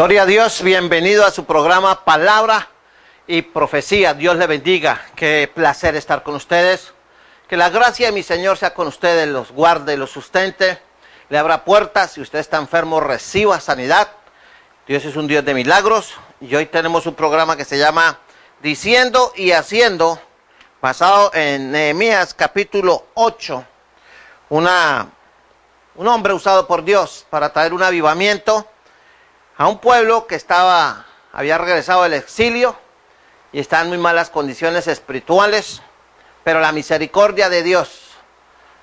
Gloria a Dios, bienvenido a su programa Palabra y Profecía. Dios le bendiga, qué placer estar con ustedes. Que la gracia de mi Señor sea con ustedes, los guarde, los sustente, le abra puertas. Si usted está enfermo, reciba sanidad. Dios es un Dios de milagros y hoy tenemos un programa que se llama Diciendo y Haciendo, basado en Nehemías capítulo 8. Un hombre usado por Dios para traer un avivamiento a un pueblo que había regresado del exilio y está en muy malas condiciones espirituales, pero la misericordia de Dios,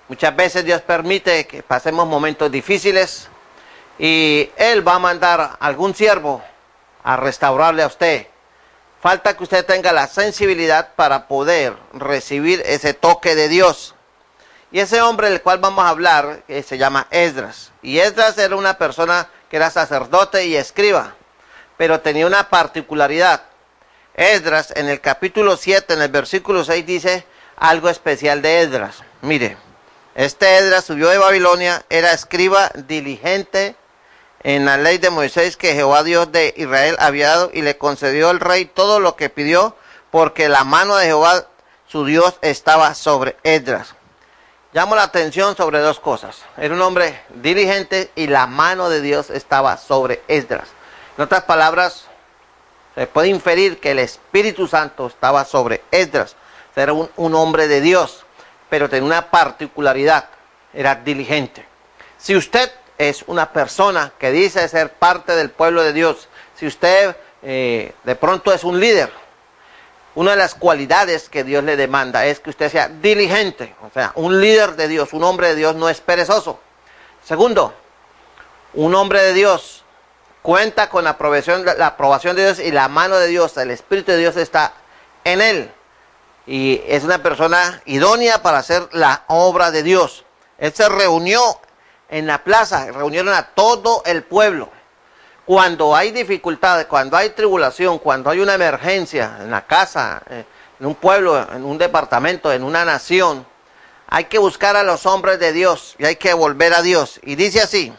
muchas veces Dios permite que pasemos momentos difíciles y Él va a mandar a algún siervo a restaurarle a usted. Falta que usted tenga la sensibilidad para poder recibir ese toque de Dios. Y ese hombre del cual vamos a hablar se llama Esdras. Y Esdras era una persona que era sacerdote y escriba, pero tenía una particularidad. Esdras en el capítulo 7, en el versículo 6 dice algo especial de Esdras. Mire, este Esdras subió de Babilonia, era escriba diligente en la ley de Moisés que Jehová Dios de Israel había dado, y le concedió el rey todo lo que pidió, porque la mano de Jehová su Dios estaba sobre Esdras. Llamo la atención sobre dos cosas. Era un hombre diligente y la mano de Dios estaba sobre Esdras. En otras palabras, se puede inferir que el Espíritu Santo estaba sobre Esdras. Era un hombre de Dios, pero tenía una particularidad, era diligente. Si usted es una persona que dice ser parte del pueblo de Dios, si usted de pronto es un líder, una de las cualidades que Dios le demanda es que usted sea diligente. O sea, un líder de Dios, un hombre de Dios no es perezoso. Segundo, un hombre de Dios cuenta con la aprobación de Dios y la mano de Dios, el Espíritu de Dios está en él. Y es una persona idónea para hacer la obra de Dios. Él se reunió en la plaza, reunieron a todo el pueblo. Cuando hay dificultades, cuando hay tribulación, cuando hay una emergencia en la casa, en un pueblo, en un departamento, en una nación, hay que buscar a los hombres de Dios y hay que volver a Dios. Y dice así: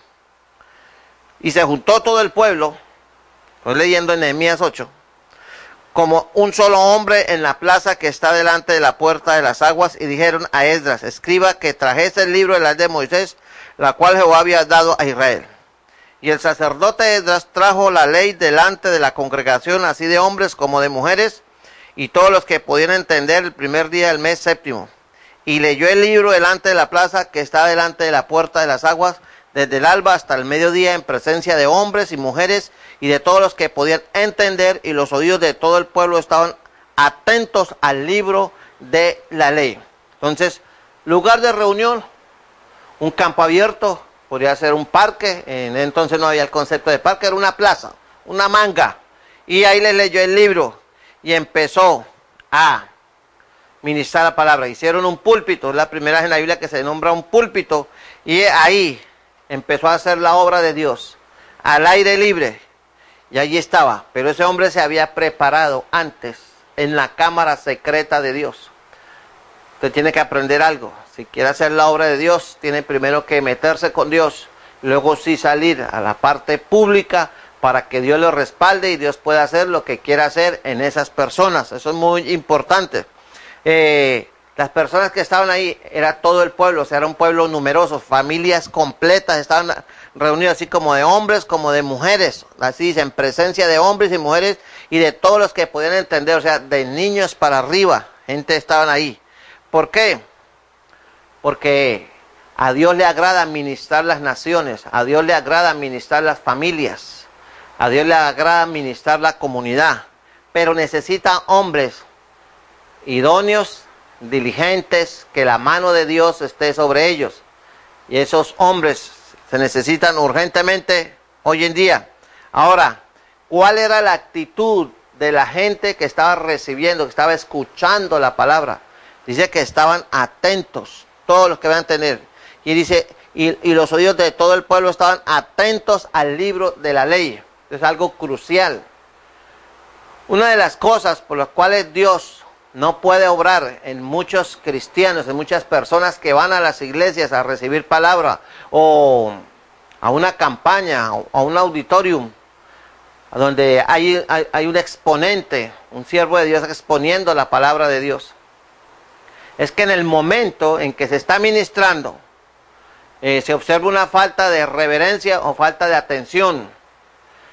y se juntó todo el pueblo, estoy leyendo en Nehemías 8, como un solo hombre en la plaza que está delante de la puerta de las aguas, y dijeron a Esdras, escriba, que trajese el libro de la ley de Moisés, la cual Jehová había dado a Israel. Y el sacerdote Esdras trajo la ley delante de la congregación, así de hombres como de mujeres, y todos los que podían entender, el primer día del mes séptimo. Y leyó el libro delante de la plaza que está delante de la puerta de las aguas, desde el alba hasta el mediodía, en presencia de hombres y mujeres, y de todos los que podían entender, y los oídos de todo el pueblo estaban atentos al libro de la ley. Entonces, lugar de reunión, un campo abierto, podría ser un parque. Entonces no había el concepto de parque, era una plaza, una manga. Y ahí les leyó el libro y empezó a ministrar la palabra. Hicieron un púlpito, es la primera vez en la Biblia que se nombra un púlpito. Y ahí empezó a hacer la obra de Dios, al aire libre. Y allí estaba. Pero ese hombre se había preparado antes en la cámara secreta de Dios. Usted tiene que aprender algo. Si quiere hacer la obra de Dios, tiene primero que meterse con Dios, luego sí salir a la parte pública para que Dios lo respalde y Dios pueda hacer lo que quiera hacer en esas personas. Eso es muy importante. Las personas que estaban ahí, era todo el pueblo, o sea, era un pueblo numeroso, familias completas estaban reunidas, así como de hombres, como de mujeres, así dice, en presencia de hombres y mujeres y de todos los que podían entender, o sea, de niños para arriba, gente estaban ahí. ¿Por qué? Porque a Dios le agrada ministrar las naciones, a Dios le agrada ministrar las familias, a Dios le agrada ministrar la comunidad, pero necesita hombres idóneos, diligentes, que la mano de Dios esté sobre ellos. Y esos hombres se necesitan urgentemente hoy en día. Ahora, ¿cuál era la actitud de la gente que estaba recibiendo, que estaba escuchando la palabra? Dice que estaban atentos, todos los que van a tener. Y dice, y los oídos de todo el pueblo estaban atentos al libro de la ley. Es algo crucial. Una de las cosas por las cuales Dios no puede obrar en muchos cristianos, en muchas personas que van a las iglesias a recibir palabra, o a una campaña, o a un auditorium, donde hay un exponente, un siervo de Dios exponiendo la palabra de Dios. Es que en el momento en que se está ministrando, se observa una falta de reverencia o falta de atención.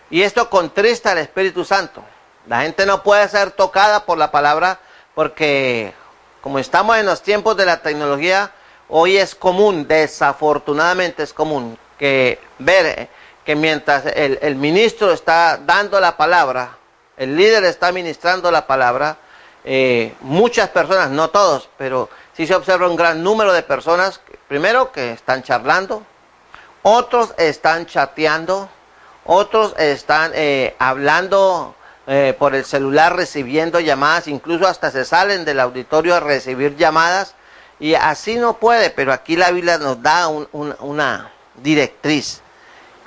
Y esto contrista al Espíritu Santo. La gente no puede ser tocada por la palabra porque, como estamos en los tiempos de la tecnología, hoy es común, desafortunadamente es común, que ver que mientras el ministro está dando la palabra, el líder está ministrando la palabra, muchas personas, no todos, pero sí se observa un gran número de personas, primero que están charlando, otros están chateando, otros están hablando por el celular, recibiendo llamadas, incluso hasta se salen del auditorio a recibir llamadas, y así no puede, pero aquí la Biblia nos da una directriz.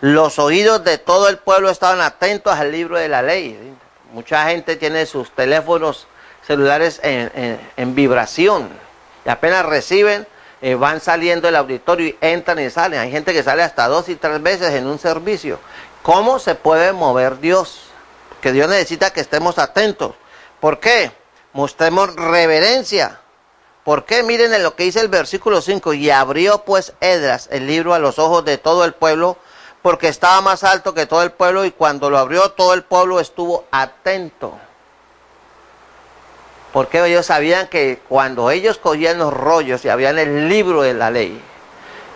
Los oídos de todo el pueblo estaban atentos al libro de la ley. ¿Sí? Mucha gente tiene sus teléfonos celulares en vibración, y apenas reciben, van saliendo del auditorio y entran y salen. Hay gente que sale hasta 2 y 3 veces en un servicio. ¿Cómo se puede mover Dios? Que Dios necesita que estemos atentos. ¿Por qué? Mostremos reverencia. ¿Por qué? Miren en lo que dice el versículo 5. Y abrió pues Esdras el libro a los ojos de todo el pueblo, porque estaba más alto que todo el pueblo, y cuando lo abrió todo el pueblo estuvo atento. Porque ellos sabían que cuando ellos cogían los rollos y habían el libro de la ley,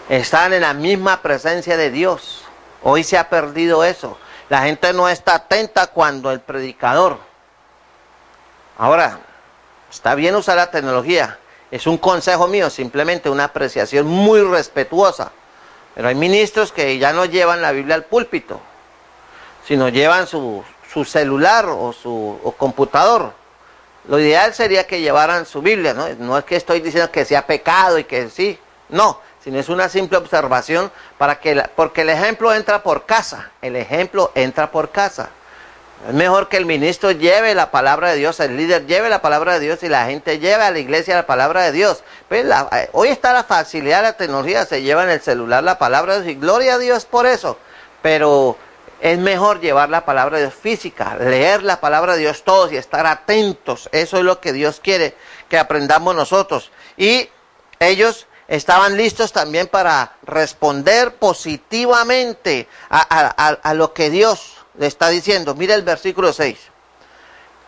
estaban en la misma presencia de Dios. Hoy se ha perdido eso. La gente no está atenta cuando el predicador. Ahora, está bien usar la tecnología. Es un consejo mío, simplemente una apreciación muy respetuosa. Pero hay ministros que ya no llevan la Biblia al púlpito, sino llevan su celular o su computador. Lo ideal sería que llevaran su Biblia, ¿no? No es que estoy diciendo que sea pecado y que sí, no, sino es una simple observación porque el ejemplo entra por casa, el ejemplo entra por casa. Es mejor que el ministro lleve la palabra de Dios, el líder lleve la palabra de Dios y la gente lleve a la iglesia la palabra de Dios. Pues hoy está la facilidad de la tecnología, se lleva en el celular la palabra de Dios y gloria a Dios por eso. Pero es mejor llevar la palabra de Dios física, leer la palabra de Dios todos y estar atentos. Eso es lo que Dios quiere que aprendamos nosotros. Y ellos estaban listos también para responder positivamente a lo que Dios le está diciendo. Mira el versículo 6.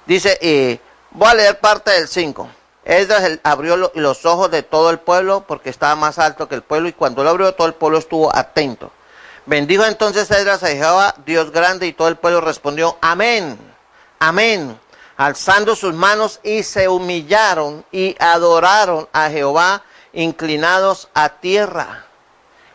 Dice, voy a leer parte del 5. Esdras abrió los ojos de todo el pueblo porque estaba más alto que el pueblo, y cuando lo abrió todo el pueblo estuvo atento. Bendijo entonces Esdras a Jehová, Dios grande, y todo el pueblo respondió, amén, amén, alzando sus manos, y se humillaron y adoraron a Jehová, inclinados a tierra.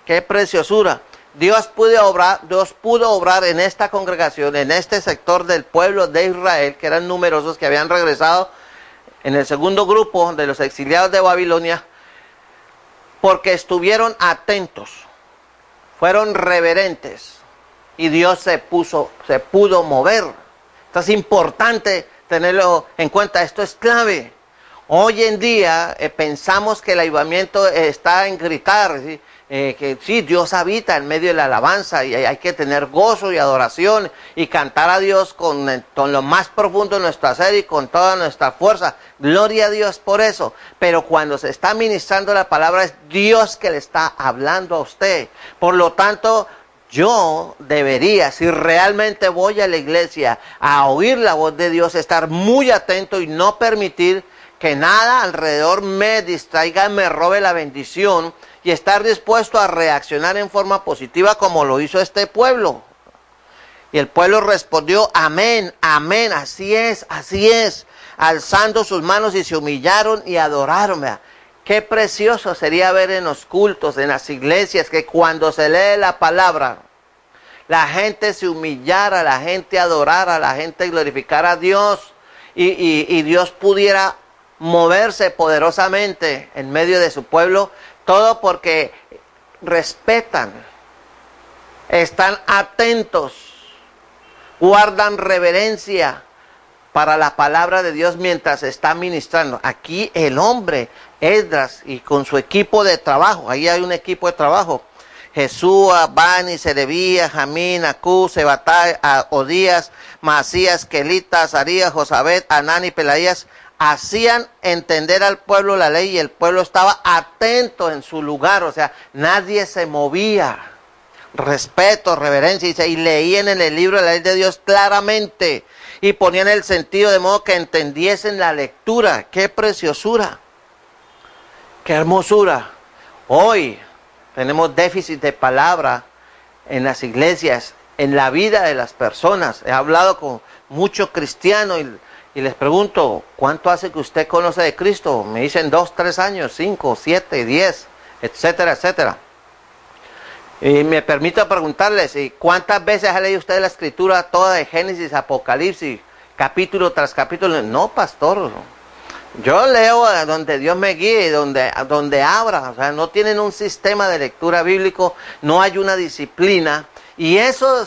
¡Qué preciosura! Dios pudo obrar en esta congregación, en este sector del pueblo de Israel, que eran numerosos, que habían regresado en el segundo grupo de los exiliados de Babilonia, porque estuvieron atentos, fueron reverentes, y Dios se pudo mover. Esto es importante tenerlo en cuenta, esto es clave. Hoy en día pensamos que el avivamiento está en gritar, ¿sí? Que sí, Dios habita en medio de la alabanza y hay que tener gozo y adoración y cantar a Dios con lo más profundo de nuestra ser y con toda nuestra fuerza. Gloria a Dios por eso. Pero cuando se está ministrando la palabra, es Dios que le está hablando a usted. Por lo tanto, yo debería, si realmente voy a la iglesia a oír la voz de Dios, estar muy atento y no permitir que nada alrededor me distraiga, me robe la bendición, y estar dispuesto a reaccionar en forma positiva como lo hizo este pueblo. Y el pueblo respondió, amén, amén, así es, alzando sus manos, y se humillaron y adoraron. ¿Verdad? Qué precioso sería ver en los cultos, en las iglesias, que cuando se lee la palabra, la gente se humillara, la gente adorara, la gente glorificara a Dios, y Dios pudiera moverse poderosamente en medio de su pueblo. Todo porque respetan, están atentos, guardan reverencia para la palabra de Dios mientras está ministrando. Aquí el hombre, Esdras, y con su equipo de trabajo, ahí hay un equipo de trabajo, Jesúa, Bani, Serebías, Jamín, Acú, Sebatai, Odías, Masías, Kelita, Azarías, Josabet, Anán y Pelaías, hacían entender al pueblo la ley y el pueblo estaba atento en su lugar, o sea, nadie se movía. Respeto, reverencia, dice, y leían en el libro de la ley de Dios claramente y ponían el sentido de modo que entendiesen la lectura. ¡Qué preciosura! ¡Qué hermosura! Hoy tenemos déficit de palabra en las iglesias, en la vida de las personas. He hablado con muchos cristianos y les pregunto, ¿cuánto hace que usted conoce de Cristo? Me dicen 2, 3 años, 5, 7, 10, etcétera, etcétera. Y me permito preguntarles, ¿cuántas veces ha leído usted la escritura toda de Génesis, Apocalipsis, capítulo tras capítulo? No, pastor, yo leo donde Dios me guíe, donde abra. O sea, no tienen un sistema de lectura bíblico, no hay una disciplina. Y eso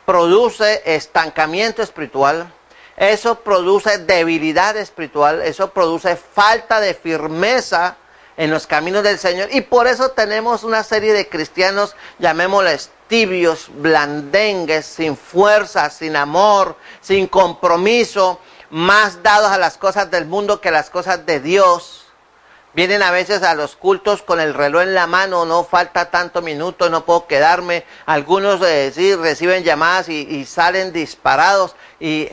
produce estancamiento espiritual, eso produce debilidad espiritual, eso produce falta de firmeza en los caminos del Señor, y por eso tenemos una serie de cristianos, llamémosles tibios, blandengues, sin fuerza, sin amor, sin compromiso, más dados a las cosas del mundo que a las cosas de Dios. Vienen a veces a los cultos con el reloj en la mano, no falta tanto minuto, no puedo quedarme. Algunos sí reciben llamadas y salen disparados, y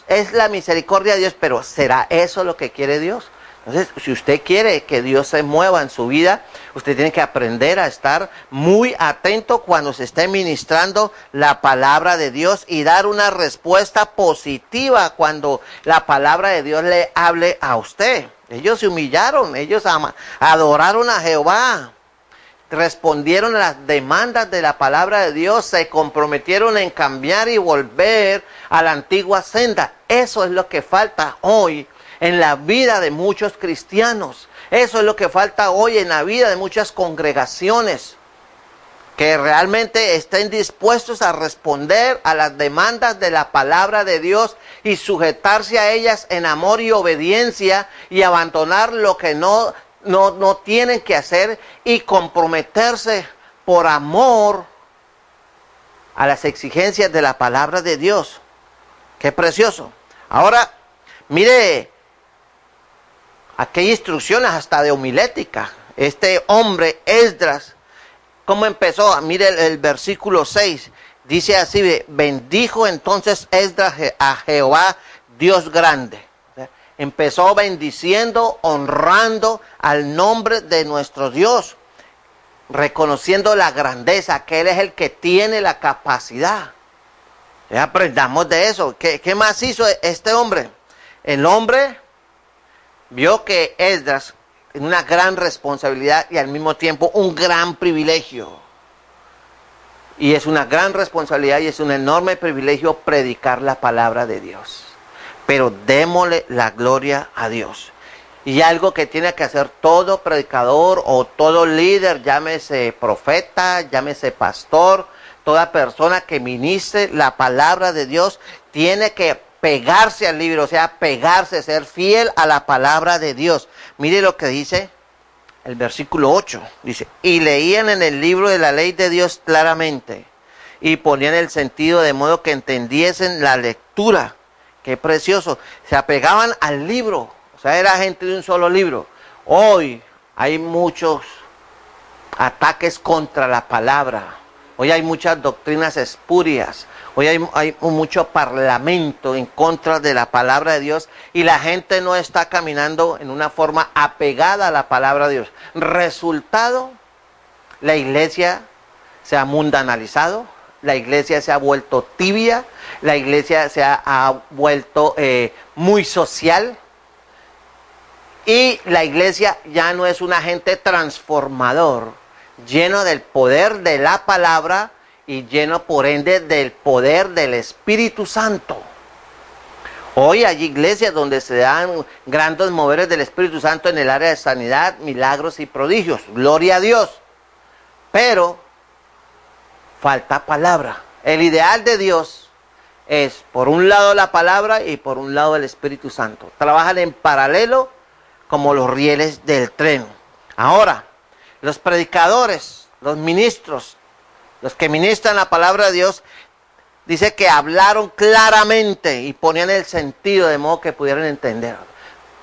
es la misericordia de Dios, pero ¿será eso lo que quiere Dios? Entonces, si usted quiere que Dios se mueva en su vida, usted tiene que aprender a estar muy atento cuando se esté ministrando la palabra de Dios y dar una respuesta positiva cuando la palabra de Dios le hable a usted. Ellos se humillaron, ellos adoraron a Jehová, respondieron a las demandas de la palabra de Dios, se comprometieron en cambiar y volver a la antigua senda. Eso es lo que falta hoy en la vida de muchos cristianos. Eso es lo que falta hoy en la vida de muchas congregaciones, que realmente estén dispuestos a responder a las demandas de la palabra de Dios y sujetarse a ellas en amor y obediencia, y abandonar lo que no tienen que hacer y comprometerse por amor a las exigencias de la palabra de Dios. ¡Qué precioso! Ahora, mire, aquí hay instrucciones hasta de homilética. Este hombre, Esdras, ¿cómo empezó? Mire el versículo 6. Dice así: bendijo entonces Esdras a Jehová, Dios grande. Empezó bendiciendo, honrando al nombre de nuestro Dios, reconociendo la grandeza, que Él es el que tiene la capacidad. Ya aprendamos de eso. ¿Qué más hizo este hombre? El hombre vio que Esdras tenía una gran responsabilidad y al mismo tiempo un gran privilegio. Y es una gran responsabilidad y es un enorme privilegio predicar la palabra de Dios. Pero démosle la gloria a Dios. Y algo que tiene que hacer todo predicador o todo líder, llámese profeta, llámese pastor, toda persona que ministre la palabra de Dios, tiene que pegarse al libro, o sea, pegarse, ser fiel a la palabra de Dios. Mire lo que dice el versículo 8. Dice: y leían en el libro de la ley de Dios claramente, y ponían el sentido de modo que entendiesen la lectura. Qué precioso. Se apegaban al libro. O sea, era gente de un solo libro. Hoy hay muchos ataques contra la palabra. Hoy hay muchas doctrinas espurias. Hoy hay mucho parlamento en contra de la palabra de Dios. Y la gente no está caminando en una forma apegada a la palabra de Dios. Resultado, la iglesia se ha mundanalizado. La iglesia se ha vuelto tibia, la iglesia se ha vuelto muy social, y la iglesia ya no es un agente transformador, lleno del poder de la palabra y lleno por ende del poder del Espíritu Santo. Hoy hay iglesias donde se dan grandes moveres del Espíritu Santo en el área de sanidad, milagros y prodigios, gloria a Dios, pero falta palabra. El ideal de Dios es, por un lado, la palabra y por un lado el Espíritu Santo. Trabajan en paralelo como los rieles del tren. Ahora, los predicadores los ministros, los que ministran la palabra de Dios, dice que hablaron claramente y ponían el sentido de modo que pudieran entender.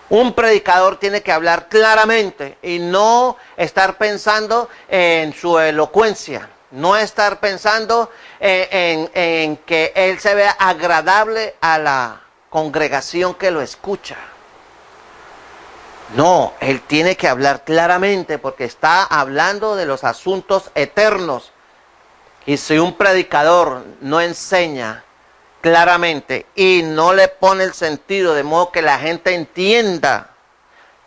Un predicador tiene que hablar claramente y no estar pensando en su elocuencia, no estar pensando en que él se vea agradable a la congregación que lo escucha. No, él tiene que hablar claramente porque está hablando de los asuntos eternos. Y si un predicador no enseña claramente y no le pone el sentido de modo que la gente entienda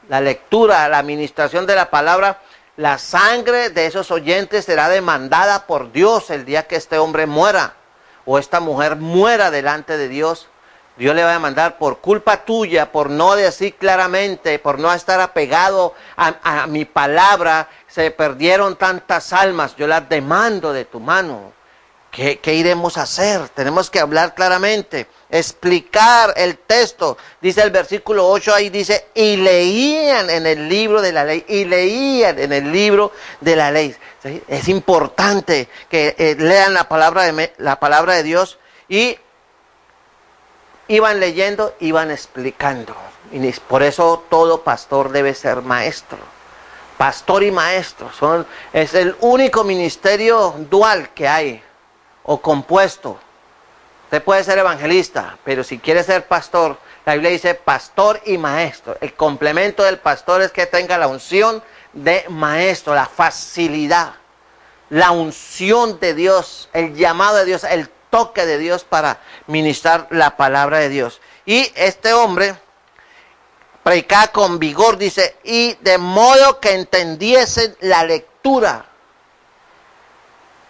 la lectura, la administración de la palabra, la sangre de esos oyentes será demandada por Dios el día que este hombre muera o esta mujer muera delante de Dios. Dios le va a demandar por culpa tuya, por no decir claramente, por no estar apegado a mi palabra. Se perdieron tantas almas, yo las demando de tu mano. ¿Qué iremos a hacer? Tenemos que hablar claramente, explicar el texto. Dice el versículo 8, ahí dice, y leían en el libro de la ley, y leían en el libro de la ley. ¿Sí? Es importante que lean la palabra de Dios y iban leyendo, iban explicando. Y por eso todo pastor debe ser maestro. Pastor y maestro es el único ministerio dual que hay, o compuesto. Usted puede ser evangelista, pero si quiere ser pastor, la Biblia dice pastor y maestro. El complemento del pastor es que tenga la unción de maestro, la facilidad, la unción de Dios, el llamado de Dios, el toque de Dios para ministrar la palabra de Dios. Y este hombre predicaba con vigor, dice, y de modo que entendiesen la lectura.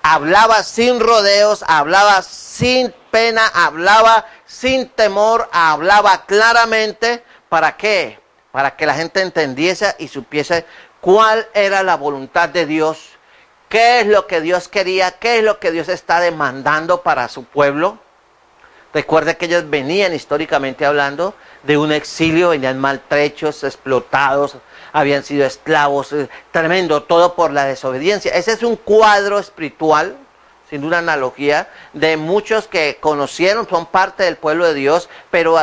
Hablaba sin rodeos, hablaba sin pena, hablaba sin temor, hablaba claramente. ¿Para qué? Para que la gente entendiese y supiese cuál era la voluntad de Dios, qué es lo que Dios quería, qué es lo que Dios está demandando para su pueblo. Recuerde que ellos venían históricamente hablando de un exilio, venían maltrechos, explotados, habían sido esclavos, tremendo, todo por la desobediencia. Ese es un cuadro espiritual, sin una analogía, de muchos que conocieron, son parte del pueblo de Dios, pero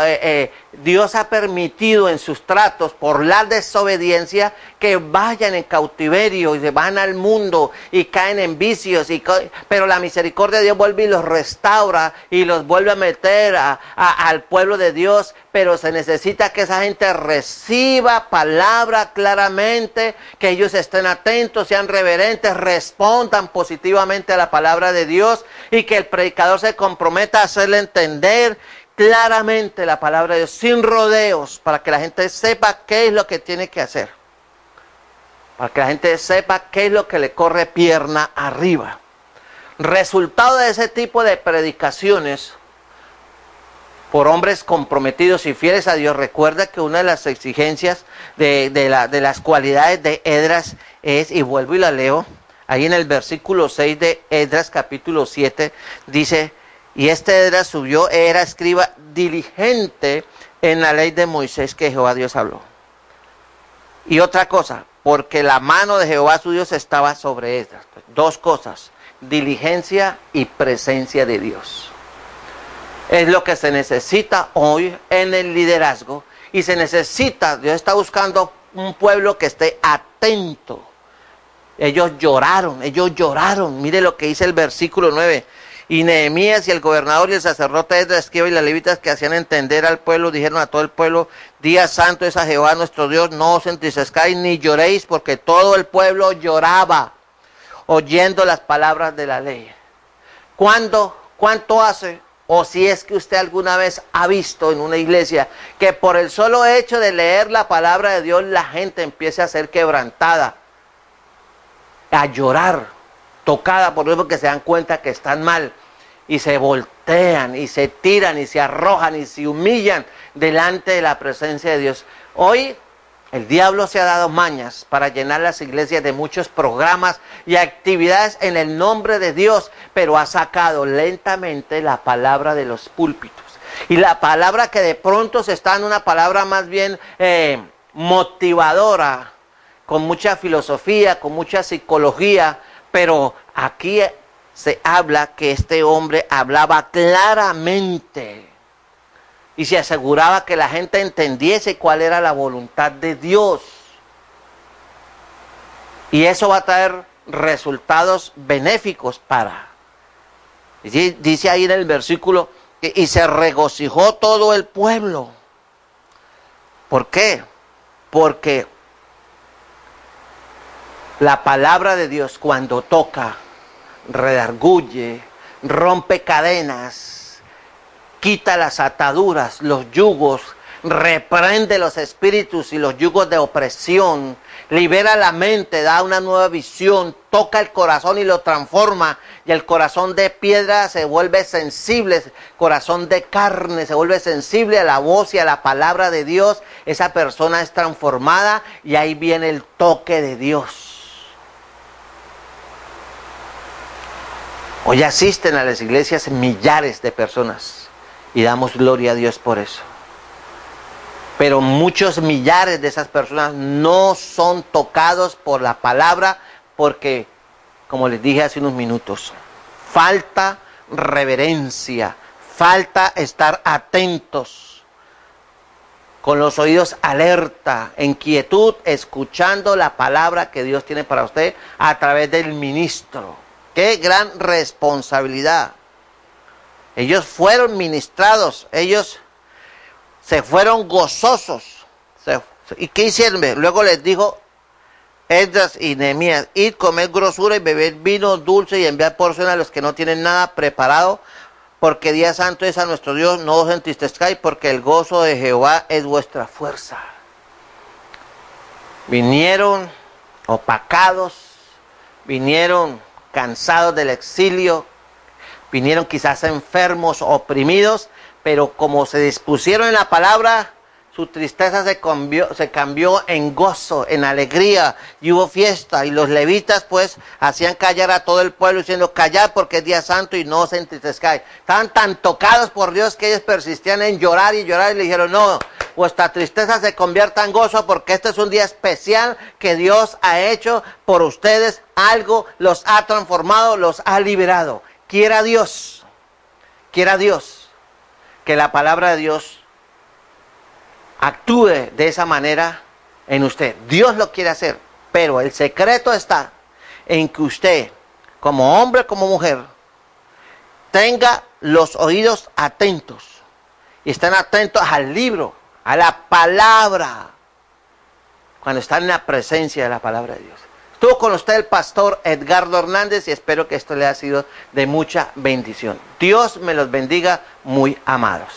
Dios ha permitido en sus tratos, por la desobediencia, que vayan en cautiverio y se van al mundo y caen en vicios, pero la misericordia de Dios vuelve y los restaura y los vuelve a meter al pueblo de Dios. Pero se necesita que esa gente reciba palabra claramente, que ellos estén atentos, sean reverentes, respondan positivamente a la palabra de Dios y que el predicador se comprometa a hacerle entender claramente la palabra de Dios, sin rodeos, para que la gente sepa qué es lo que tiene que hacer, para que la gente sepa qué es lo que le corre pierna arriba. Resultado de ese tipo de predicaciones por hombres comprometidos y fieles a Dios. Recuerda que una de las exigencias de las cualidades de Esdras es, y vuelvo y la leo, ahí en el versículo 6 de Esdras capítulo 7, dice, y este Esdras subió, era escriba diligente en la ley de Moisés que Jehová Dios habló. Y otra cosa, porque la mano de Jehová su Dios estaba sobre Esdras. Dos cosas, diligencia y presencia de Dios. Es lo que se necesita hoy en el liderazgo y se necesita, Dios está buscando un pueblo que esté atento. Ellos lloraron, mire lo que dice el versículo 9. Y Nehemías y el gobernador y el sacerdote Esdras, escriba y las levitas que hacían entender al pueblo, dijeron a todo el pueblo, día santo es a Jehová nuestro Dios, no os entristezcáis ni lloréis, porque todo el pueblo lloraba oyendo las palabras de la ley. ¿Cuánto hace? O si es que usted alguna vez ha visto en una iglesia que por el solo hecho de leer la palabra de Dios la gente empiece a ser quebrantada, a llorar, tocada por Dios porque se dan cuenta que están mal y se voltean y se tiran y se arrojan y se humillan delante de la presencia de Dios. Hoy el diablo se ha dado mañas para llenar las iglesias de muchos programas y actividades en el nombre de Dios, pero ha sacado lentamente la palabra de los púlpitos. Y la palabra que de pronto se está en una palabra más bien motivadora, con mucha filosofía, con mucha psicología, Pero aquí se habla que este hombre hablaba claramente y se aseguraba que la gente entendiese cuál era la voluntad de Dios. Y eso va a traer resultados benéficos para. Dice ahí en el versículo, y se regocijó todo el pueblo. ¿Por qué? Porque la palabra de Dios cuando toca, redarguye, rompe cadenas, quita las ataduras, los yugos, reprende los espíritus y los yugos de opresión, libera la mente, da una nueva visión, toca el corazón y lo transforma, y el corazón de piedra se vuelve sensible, corazón de carne se vuelve sensible a la voz y a la palabra de Dios. Esa persona es transformada y ahí viene el toque de Dios. Hoy asisten a las iglesias millares de personas y damos gloria a Dios por eso. Pero muchos millares de esas personas no son tocados por la palabra porque, como les dije hace unos minutos, falta reverencia, falta estar atentos, con los oídos alerta, en quietud, escuchando la palabra que Dios tiene para usted a través del ministro. ¡Qué gran responsabilidad! Ellos fueron ministrados, ellos se fueron gozosos. ¿Y qué hicieron? Luego les dijo Esdras y Nehemías: id, comed grosura y bebed vino dulce y enviad porción a los que no tienen nada preparado, porque día santo es a nuestro Dios, no os entristezcáis, porque el gozo de Jehová es vuestra fuerza. Vinieron opacados, vinieron cansados del exilio, vinieron quizás enfermos, oprimidos, pero como se dispusieron en la palabra, su tristeza se cambió en gozo, en alegría, y hubo fiesta. Y los levitas pues hacían callar a todo el pueblo diciendo: callad porque es día santo y no os entristezcáis. Estaban tan tocados por Dios que ellos persistían en llorar y llorar, y le dijeron: no, vuestra tristeza se convierta en gozo, porque este es un día especial que Dios ha hecho por ustedes. Algo los ha transformado, los ha liberado. Quiera Dios que la palabra de Dios actúe de esa manera en usted. Dios lo quiere hacer, pero el secreto está en que usted, como hombre, como mujer, tenga los oídos atentos y estén atentos al libro, a la palabra, cuando están en la presencia de la palabra de Dios. Estuvo con usted el pastor Edgardo Hernández y espero que esto le haya sido de mucha bendición. Dios me los bendiga, muy amados.